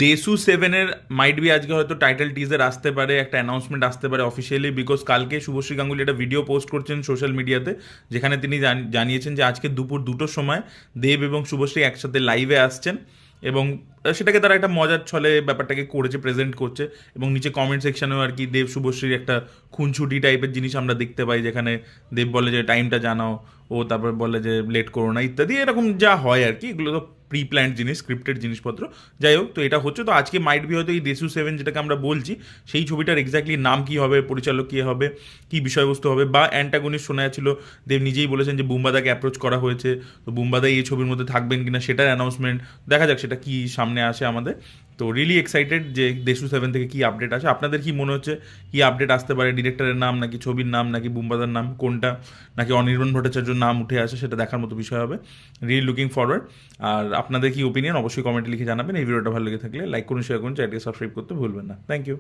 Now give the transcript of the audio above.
দেশু সেভেনের might be আজকে হয়তো টাইটেল টিজার আসতে পারে, একটা অ্যানাউন্সমেন্ট আসতে পারে অফিসিয়ালি, বিকজ কালকে শুভশ্রী গাঙ্গুলি একটা ভিডিও পোস্ট করছেন সোশ্যাল মিডিয়াতে, যেখানে তিনি জানিয়েছেন যে আজকে দুপুর 2টোর সময় দেব এবং শুভশ্রী একসাথে লাইভে আসছেন, এবং সেটাকে তারা একটা মজার ছলে ব্যাপারটাকে করেছে, প্রেজেন্ট করছে। এবং নিচে কমেন্ট সেকশনেও আর কি দেব শুভশ্রীর একটা খুনছুটি টাইপের জিনিস আমরা দেখতে পাই, যেখানে দেব বলে যে টাইমটা জানাও, ও তারপর বলে যে লেট করো না ইত্যাদি, এরকম যা হয় আর কি, এগুলো তো প্রি প্ল্যান্ড জিনিস, স্ক্রিপ্টেড জিনিসপত্র। যাই হোক, তো এটা হচ্ছে, তো আজকে মাইট বি হয়তো এই দেশু সেভেন যেটাকে আমরা বলছি, সেই ছবিটার এক্স্যাক্টলি নাম কী হবে, পরিচালক কী হবে, কী বিষয়বস্তু হবে, বা অ্যান্টাগনিস্ট শোনা যাচ্ছিল, দেব নিজেই বলেছেন যে বুম্বাদাকে অ্যাপ্রোচ করা হয়েছে, তো বুম্বাদা এই ছবির মধ্যে থাকবেন কিনা সেটার অ্যানাউন্সমেন্ট দেখা যাক, সেটা কি সামনে আসে আমাদের। তো রিয়েলি এক্সাইটেড যে দেশু সেভেন থেকে কি আপডেট আছে। আপনাদের কি মনে হচ্ছে কি আপডেট আসতে পারে? ডিরেক্টরের নাম, নাকি ছবির নাম, নাকি বুম্বাদার নাম, কোনটা, নাকি অনির্বাণ ভট্টাচার্যর নাম উঠে আসে, সেটা দেখার মতো বিষয় হবে। Really looking forward. আর আপনাদের কি ওপিনিয়ন অবশ্যই কমেন্টে লিখে জানাবেন। এই ভিডিওটা ভালো লেগে থাকলে লাইক করুন, শেয়ার করুন, চ্যানেলকে সাবস্ক্রাইব করতে ভুলবেন না। Thank you.